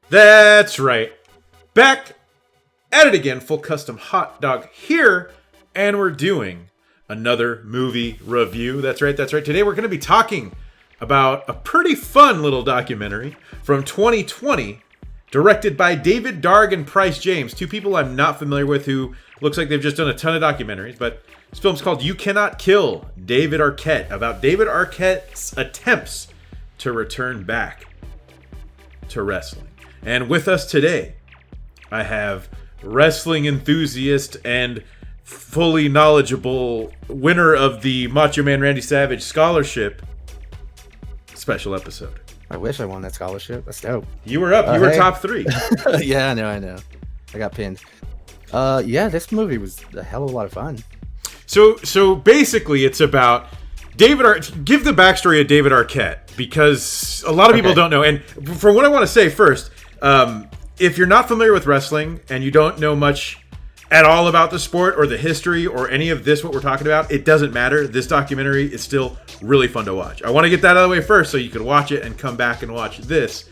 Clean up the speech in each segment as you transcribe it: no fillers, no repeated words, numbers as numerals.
That's right. Back at it again, Full Custom Hot Dog here, and we're doing another movie review. That's right. Today we're going to be talking about a pretty fun little documentary from 2020, directed by David Darg and Price James, two people I'm not familiar with who looks like they've just done a ton of documentaries, but this film's called You Cannot Kill David Arquette, about David Arquette's attempts to return back to wrestling. And with us today, I have wrestling enthusiast and fully knowledgeable winner of the Macho Man Randy Savage Scholarship special episode. I wish I won that scholarship. That's dope. You were up. You were top 3. Yeah, I know. I got pinned. Yeah, this movie was a hell of a lot of fun. So basically, it's about give the backstory of David Arquette, because a lot of people don't know. And for what I want to say first, if you're not familiar with wrestling and you don't know much at all about the sport or the history or any of this, what we're talking about, it doesn't matter. This documentary is still really fun to watch. I want to get that out of the way first so you can watch it and come back and watch this.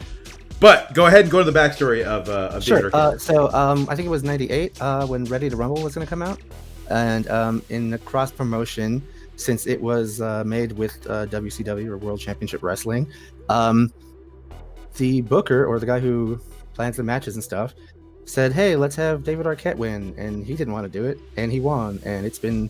But go ahead and go to the backstory of David Arquette. I think it was 98 when Ready to Rumble was going to come out. And in the cross promotion, since it was made with WCW or World Championship Wrestling, the booker, or the guy who plans the matches and stuff, said, hey, let's have David Arquette win. And he didn't want to do it, and he won. And it's been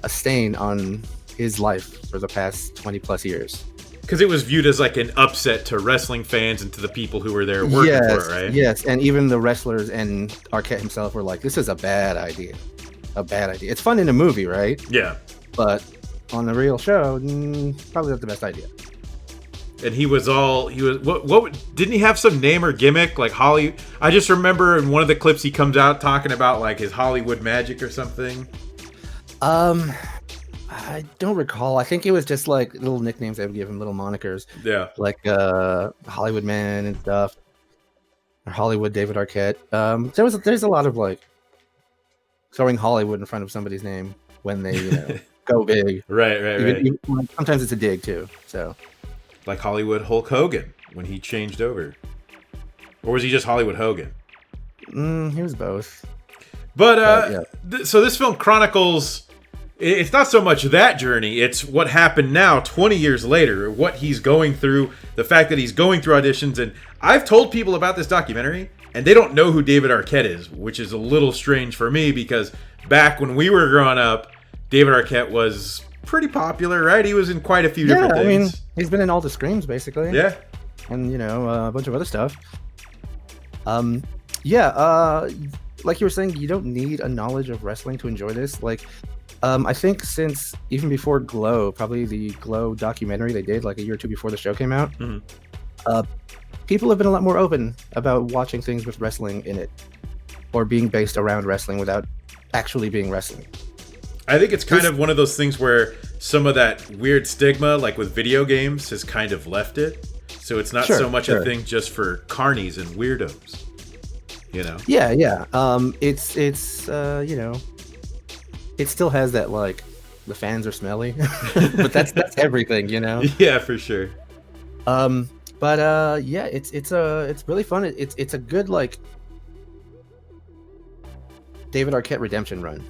a stain on his life for the past 20 plus years. Because it was viewed as like an upset to wrestling fans and to the people who were there working for it, right? Yes, and even the wrestlers and Arquette himself were like, this is a bad idea. It's fun in a movie, right? Yeah. But on the real show, probably not the best idea. And what didn't he have some name or gimmick like Holly? I just remember in one of the clips he comes out talking about like his Hollywood magic or something. I don't recall. I think it was just like little nicknames they would give him, little monikers. Yeah. Like Hollywood Man and stuff. Or Hollywood David Arquette. There's a lot of like throwing Hollywood in front of somebody's name when they go big. Right. Sometimes it's a dig too. So. Like Hollywood Hulk Hogan when he changed over. Or was he just Hollywood Hogan? He was both. But so this film chronicles, it's not so much that journey, it's what happened now 20 years later, what he's going through, the fact that he's going through auditions. And I've told people about this documentary and they don't know who David Arquette is, which is a little strange for me because back when we were growing up, David Arquette was pretty popular, right? He was in quite a few different things. I mean, he's been in all the Screams, basically. Yeah. And, a bunch of other stuff. Like you were saying, you don't need a knowledge of wrestling to enjoy this. Like, I think since even before Glow, probably the Glow documentary they did like a year or two before the show came out, people have been a lot more open about watching things with wrestling in it or being based around wrestling without actually being wrestling. I think it's kind of one of those things where some of that weird stigma, like with video games, has kind of left it. So it's not so much a thing just for carnies and weirdos, Yeah. It still has that like the fans are smelly, but that's everything, Yeah, for sure. It's really fun. It's a good like David Arquette redemption run.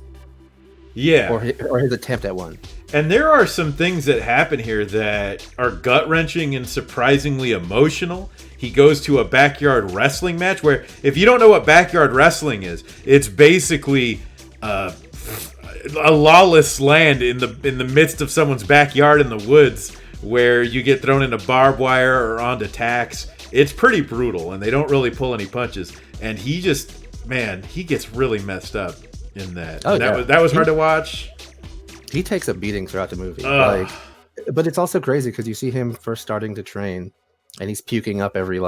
Yeah. Or his attempt at one. And there are some things that happen here that are gut-wrenching and surprisingly emotional. He goes to a backyard wrestling match where, if you don't know what backyard wrestling is, it's basically a lawless land in the midst of someone's backyard in the woods where you get thrown into barbed wire or onto tacks. It's pretty brutal, and they don't really pull any punches. And he gets really messed up in that. That was hard to watch. He takes a beating throughout the movie. But it's also crazy because you see him first starting to train and he's puking up every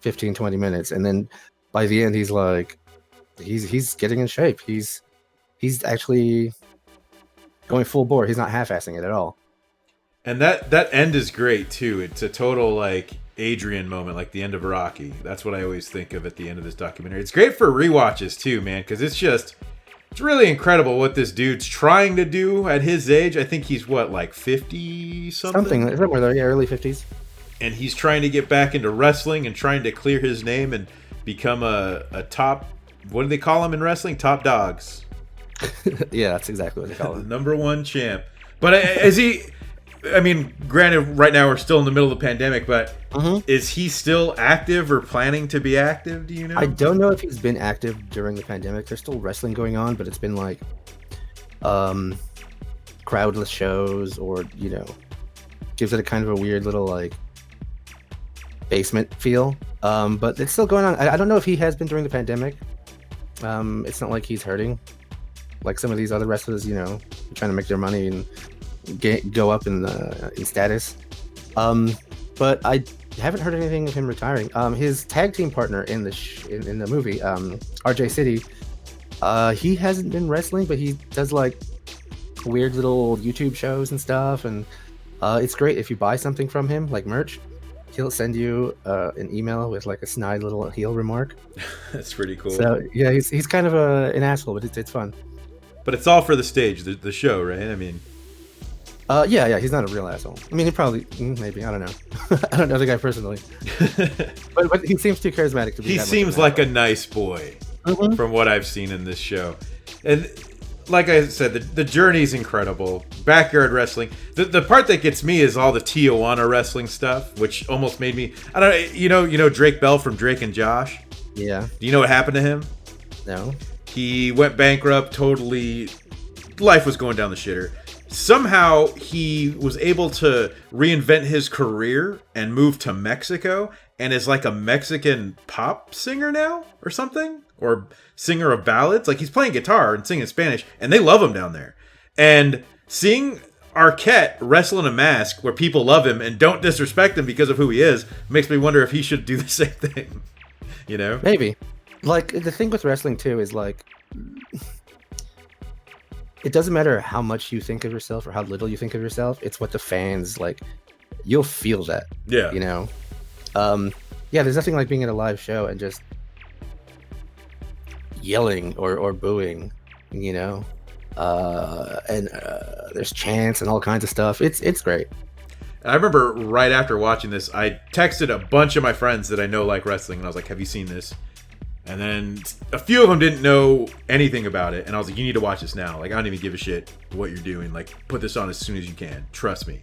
15, 20 minutes. And then by the end, he's like, he's getting in shape. He's actually going full bore. He's not half-assing it at all. And that end is great too. It's a total Adrian moment, like the end of Rocky. That's what I always think of at the end of this documentary. It's great for rewatches too, man, because it's just It's really incredible what this dude's trying to do at his age. I think he's what, like 50 something? Somewhere there, yeah, early 50s. And he's trying to get back into wrestling and trying to clear his name and become a top, what do they call him in wrestling? Top dogs. Yeah, that's exactly what they call him. The #1 champ. But is he, I mean, granted, right now we're still in the middle of the pandemic, but is he still active or planning to be active? Do you know? I don't know if he's been active during the pandemic. There's still wrestling going on, but it's been like crowdless shows, or, you know, gives it a kind of a weird little like basement feel. But it's still going on. I don't know if he has been during the pandemic. It's not like he's hurting like some of these other wrestlers, you know, trying to make their money and go up in status. But I haven't heard anything of him retiring. His tag team partner in the movie, RJ City, he hasn't been wrestling, but he does like weird little YouTube shows and stuff, and it's great if you buy something from him, like merch. He'll send you an email with like a snide little heel remark. That's pretty cool. So yeah, he's kind of an asshole, but it's fun. But it's all for the stage, the show, right? I mean, yeah, he's not a real asshole. I mean, he probably, maybe, I don't know. I don't know the guy personally, but he seems too charismatic to be. He seems like a nice boy, from what I've seen in this show, and like I said, the journey's incredible. Backyard wrestling. The part that gets me is all the Tijuana wrestling stuff, which almost made me. I don't know. You know Drake Bell from Drake and Josh. Yeah. Do you know what happened to him? No. He went bankrupt. Totally, life was going down the shitter. Somehow he was able to reinvent his career and move to Mexico, and is like a Mexican pop singer now or something, or singer of ballads. Like, he's playing guitar and singing in Spanish, and they love him down there. And seeing Arquette wrestle in a mask where people love him and don't disrespect him because of who he is makes me wonder if he should do the same thing. You know? Maybe. Like, the thing with wrestling too is like, it doesn't matter how much you think of yourself or how little you think of yourself. It's what the fans like. You'll feel that. Yeah. You know. Yeah. There's nothing like being at a live show and just yelling or booing. You know. And there's chants and all kinds of stuff. It's great. I remember right after watching this, I texted a bunch of my friends that I know like wrestling, and I was like, "Have you seen this?" And then a few of them didn't know anything about it, and I was like, "You need to watch this now. Like, I don't even give a shit what you're doing. Like, put this on as soon as you can. Trust me."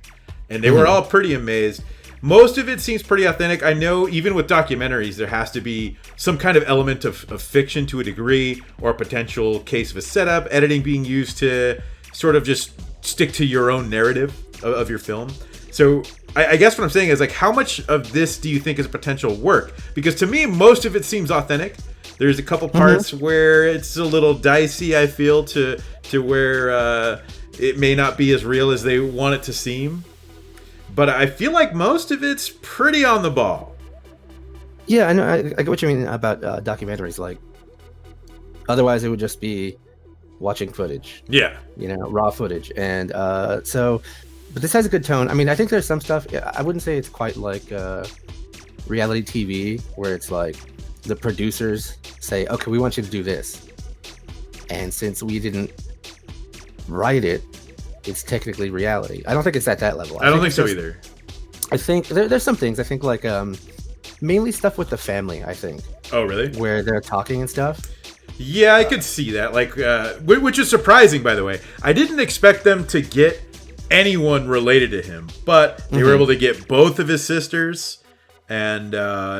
And they were all pretty amazed. Most of it seems pretty authentic. I know even with documentaries, there has to be some kind of element of fiction to a degree, or a potential case of a setup, editing being used to sort of just stick to your own narrative of your film. So I guess what I'm saying is, like, how much of this do you think is potential work? Because to me, most of it seems authentic. There's a couple parts where it's a little dicey, I feel, to where it may not be as real as they want it to seem. But I feel like most of it's pretty on the ball. Yeah, I know. I get what you mean about documentaries. Like, otherwise it would just be watching footage. Yeah. You know, raw footage. And so, but this has a good tone. I mean, I think there's some stuff. I wouldn't say it's quite like reality TV, where it's like the producers say, "Okay, we want you to do this," and since we didn't write it, it's technically reality. I don't think it's at that level. I don't think so either. I think there's some things. I think like mainly stuff with the family. I think. Oh, really? Where they're talking and stuff. Yeah, I could see that. Like, which is surprising, by the way. I didn't expect them to get anyone related to him, but they were able to get both of his sisters. And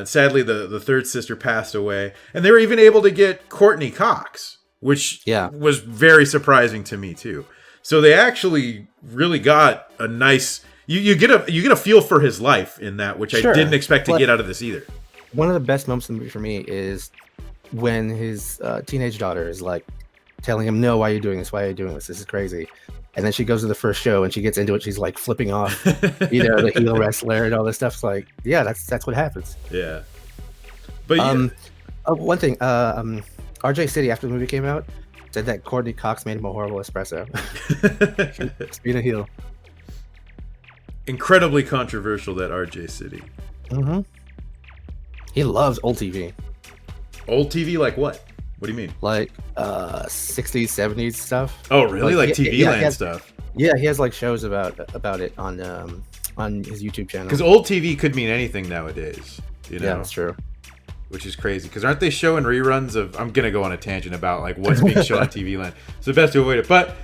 sadly, the third sister passed away. And they were even able to get Courtney Cox, which was very surprising to me too. So they actually really got a nice. You get a feel for his life in that, which I didn't expect to get out of this either. One of the best moments in the movie for me is when his teenage daughter is like telling him, "No, why are you doing this? Why are you doing this? This is crazy." And then she goes to the first show and she gets into it. She's like flipping off, you know, the heel wrestler and all this stuff. It's like, yeah, that's what happens. Yeah. But one thing, RJ City after the movie came out said that Courtney Cox made him a horrible espresso. Being a heel. Incredibly controversial, that RJ City. He loves old TV. Old TV, like what? What do you mean? Like 60s, 70s stuff. Oh, really? Like TV yeah, Land stuff? Yeah, he has like shows about it on his YouTube channel. Because old TV could mean anything nowadays. You know? Yeah, that's true. Which is crazy. Because aren't they showing reruns of... I'm going to go on a tangent about like what's being shown on TV Land. It's the best to avoid it. But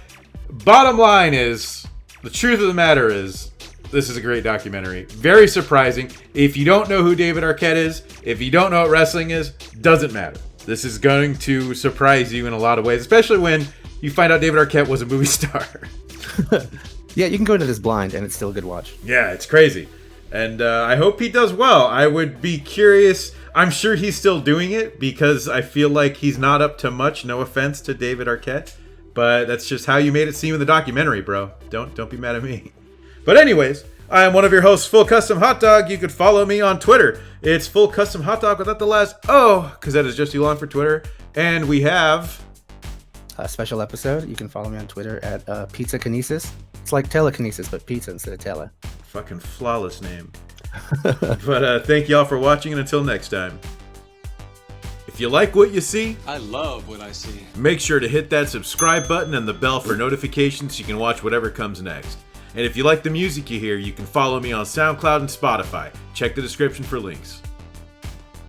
bottom line is, the truth of the matter is, this is a great documentary. Very surprising. If you don't know who David Arquette is, if you don't know what wrestling is, doesn't matter. This is going to surprise you in a lot of ways, especially when you find out David Arquette was a movie star. Yeah, you can go into this blind, and it's still a good watch. Yeah, it's crazy. And I hope he does well. I would be curious. I'm sure he's still doing it because I feel like he's not up to much. No offense to David Arquette, but that's just how you made it seem in the documentary, bro. Don't be mad at me. But anyways, I am one of your hosts, Full Custom Hot Dog. You could follow me on Twitter. It's Full Custom Hot Dog without the last O, because that is just too long for Twitter. And we have A special episode. You can follow me on Twitter at Pizza Kinesis. It's like telekinesis, but pizza instead of tele. fucking flawless name. But thank y'all for watching, and until next time. If you like what you see, I love what I see. make sure to hit that subscribe button and the bell for notifications so you can watch whatever comes next. And if you like the music you hear, you can follow me on SoundCloud and Spotify. Check the description for links.